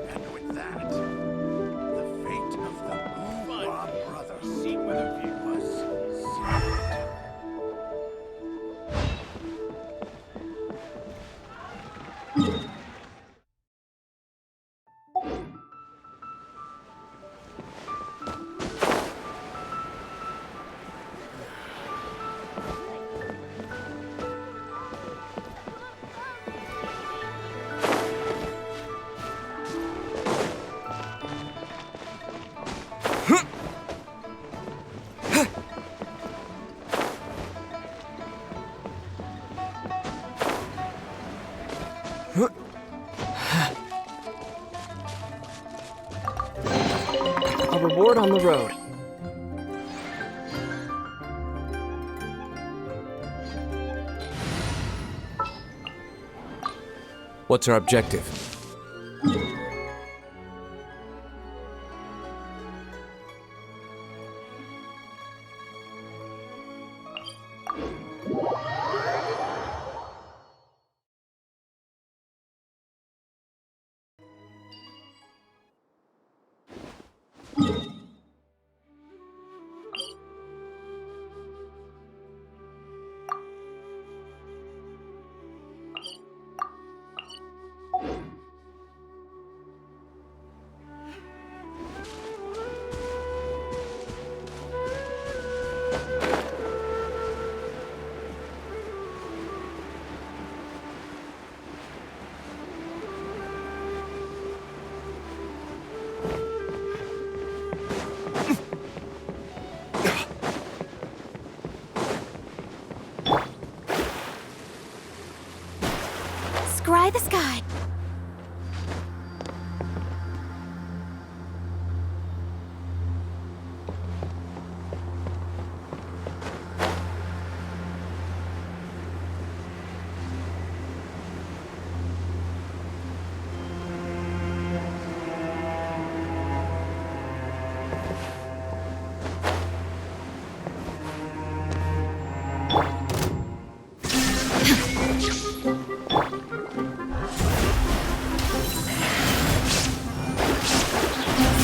And with that, the fate of the Boom brothers was sealed. A reward on the road. What's our objective? Scry the sky.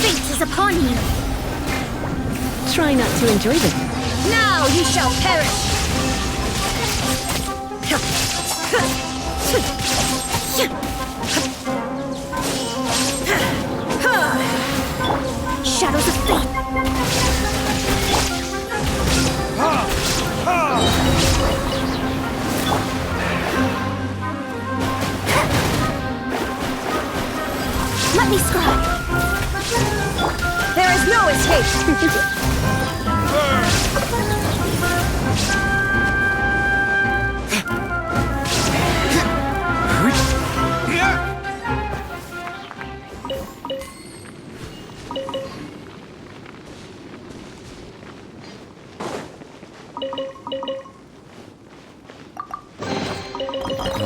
Fate is upon you. Try not to enjoy this. Now you shall perish. Shadows of fate. Let me scry. There is no escape.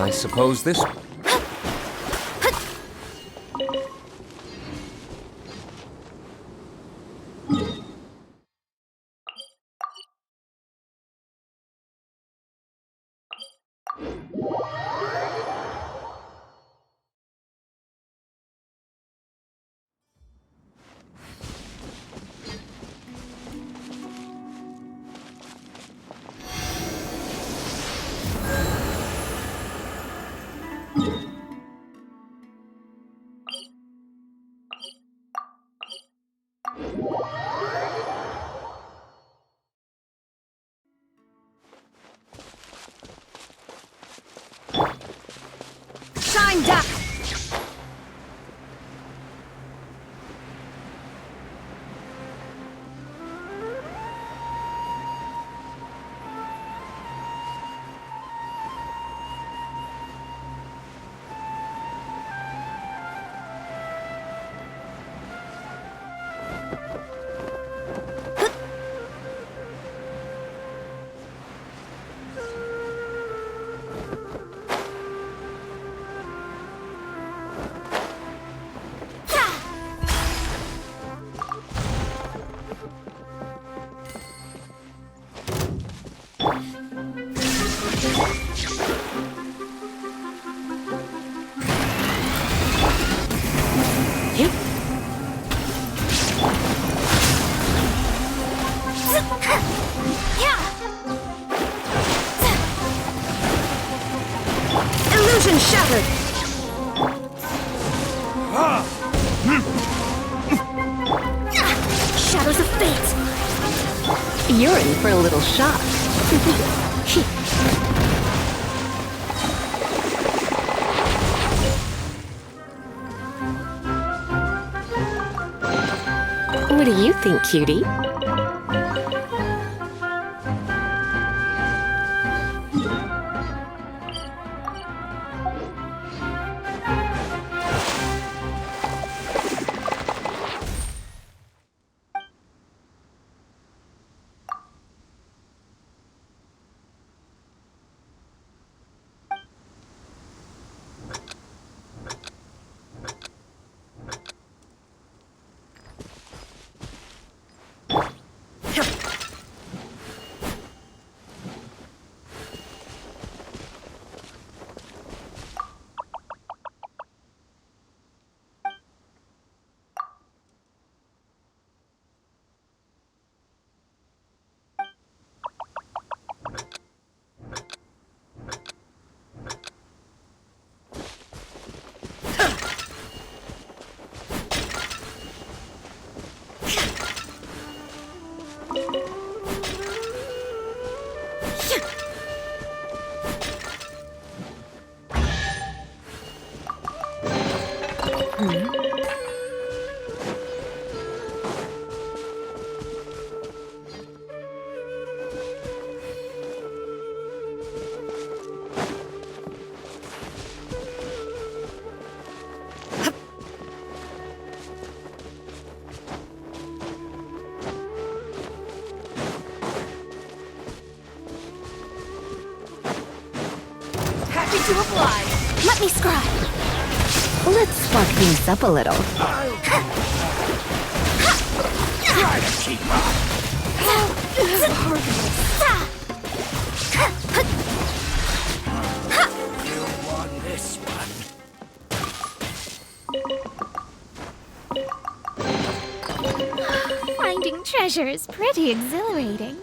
I suppose this... Shine down. Shadows of fate! You're in for a little shock. What do you think, cutie? To apply. Let me scribe. Let's spark things up a little. Try to keep up. You won this one. Finding treasure is pretty exhilarating.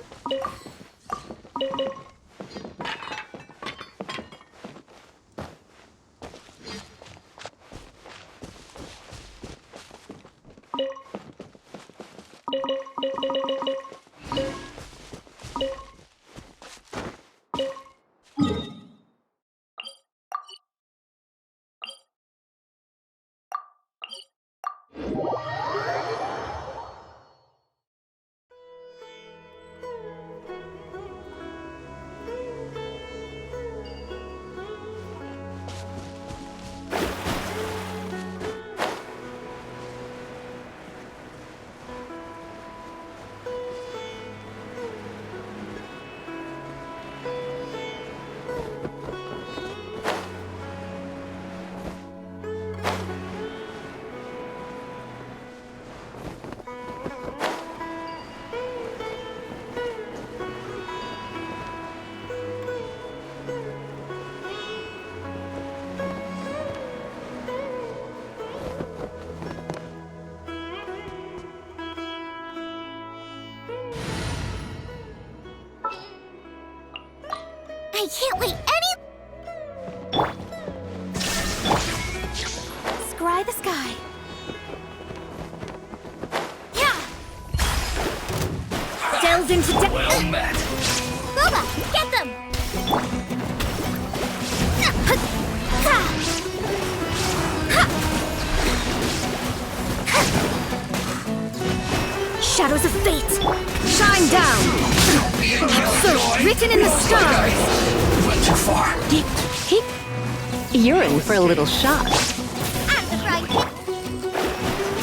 I can't wait Scry the sky. Yeah! Delves into Well met. Booba, get them! Shadows of fate! Shine down! So written in the stars! Went too far. You're in for a little shock. I'm the bride.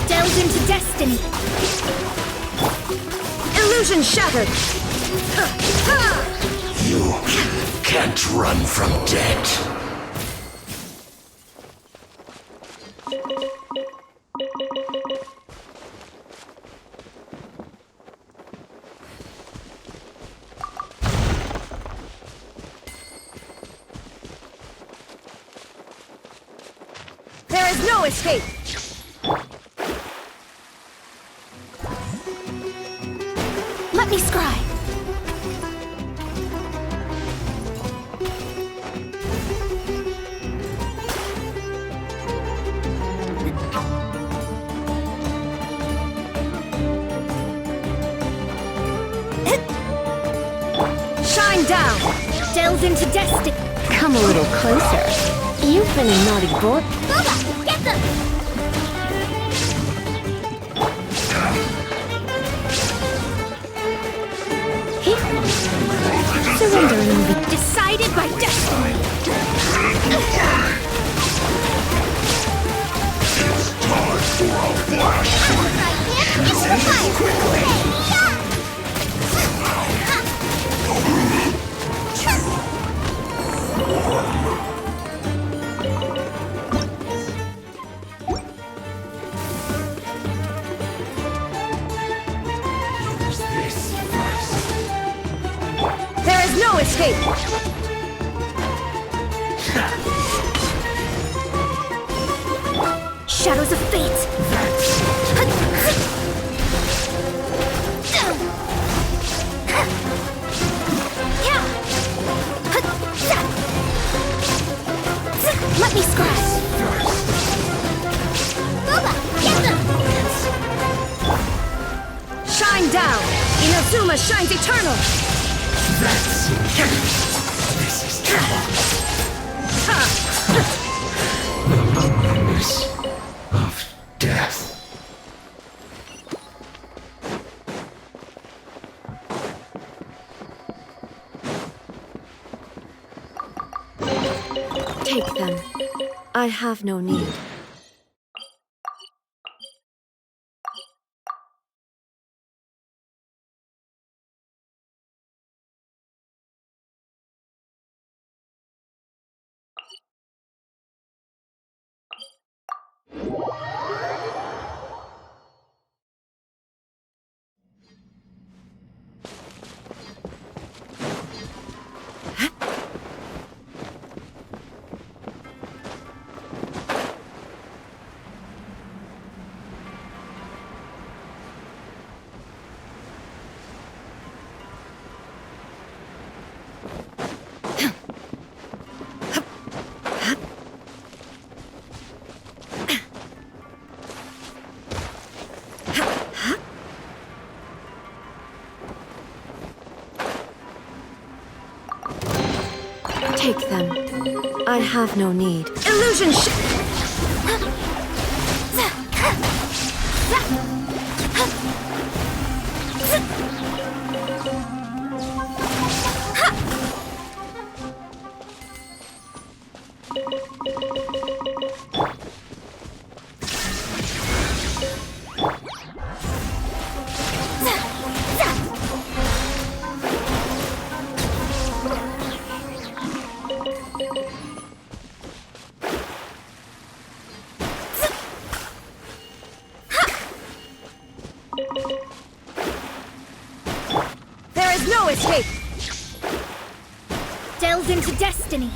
Delves into destiny! Illusion shattered! You can't run from death. There is no escape! Let me scry. Shine down! Delve into destiny. Come a little closer. You've been a naughty boy. Booba, get them! Surrender and be Decided by destiny. Time for a flash It's the fire. There is no escape! Shadows of fate. Let me scratch. Booba, get them! Shine down! Inazuma shines eternal! This is the loneliness of death. Take them. I have no need. Take them. I have no need. Illusion There is no escape! Delve into destiny.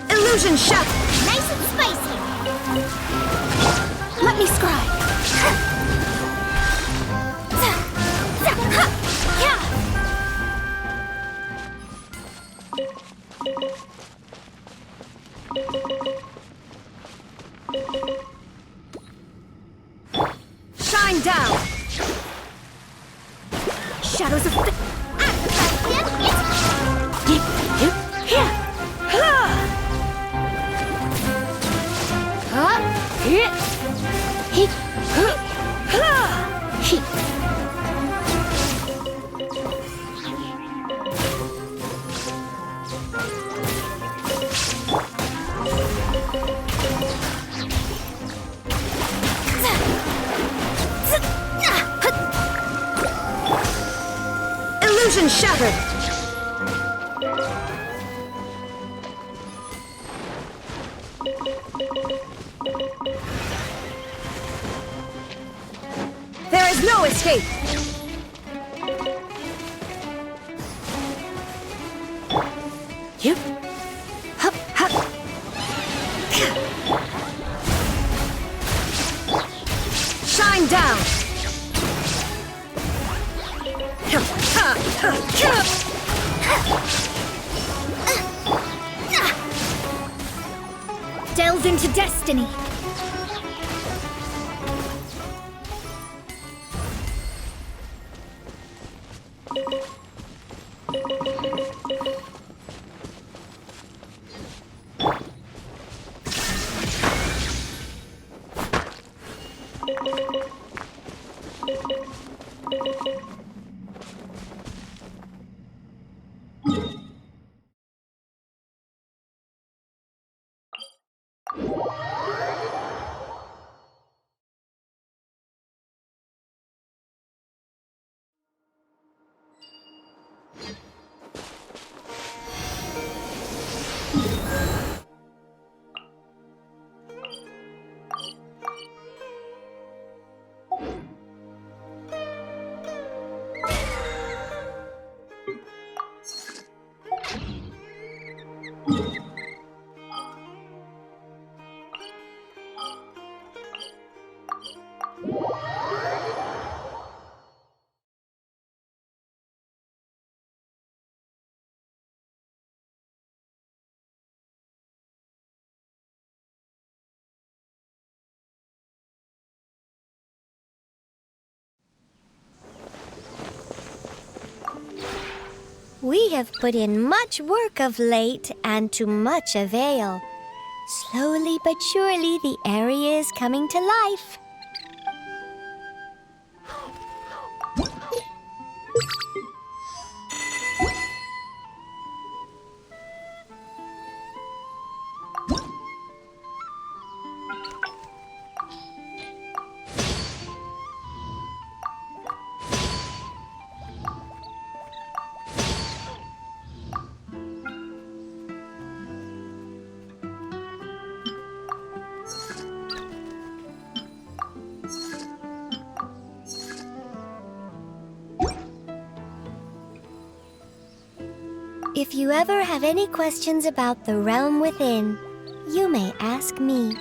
Illusion shot! Nice and spicy. Let me scribe. Shine down! Shadows of fate. Illusion shattered! There is no escape! You? Hup, hup. Shine down! into destiny. We have put in much work of late, and to much avail. Slowly but surely, the area is coming to life. If you ever have any questions about the realm within, you may ask me.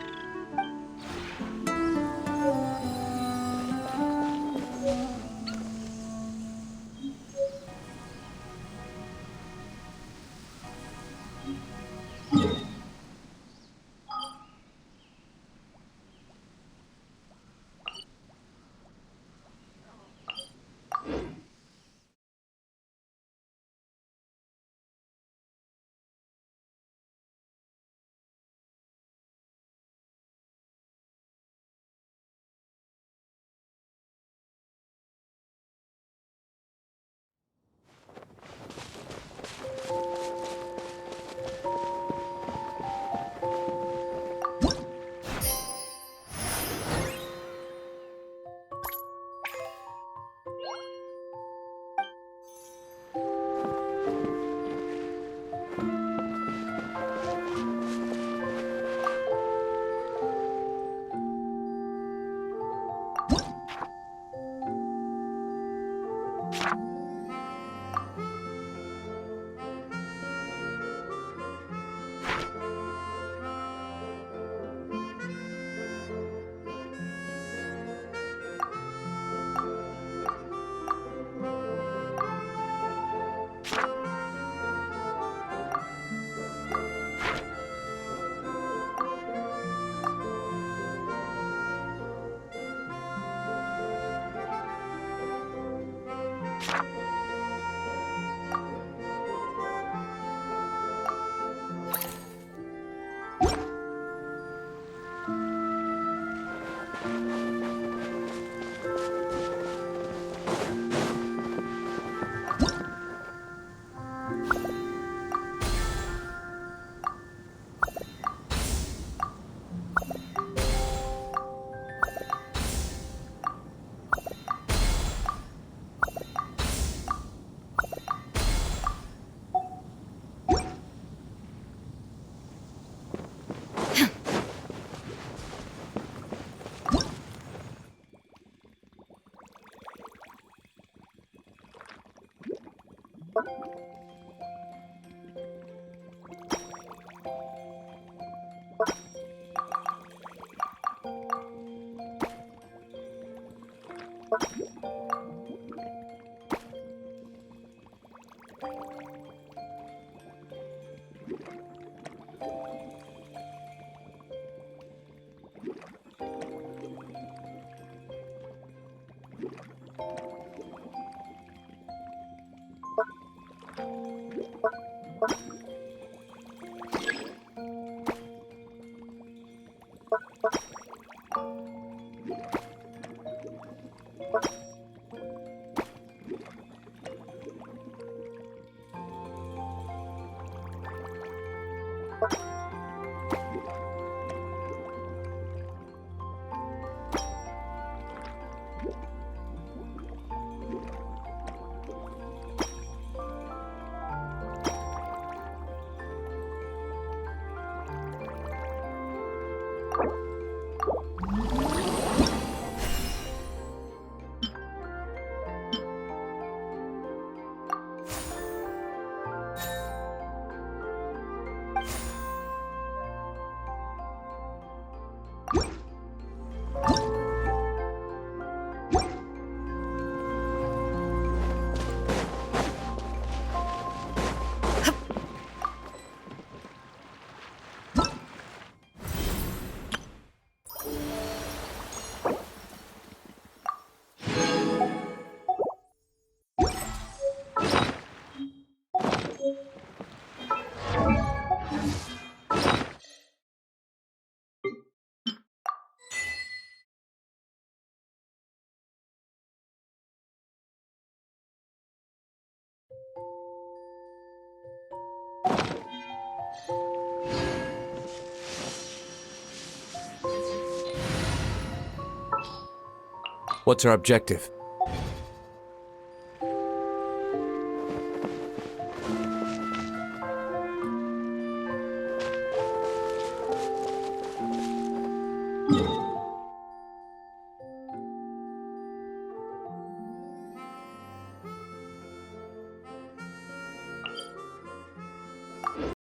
What's our objective?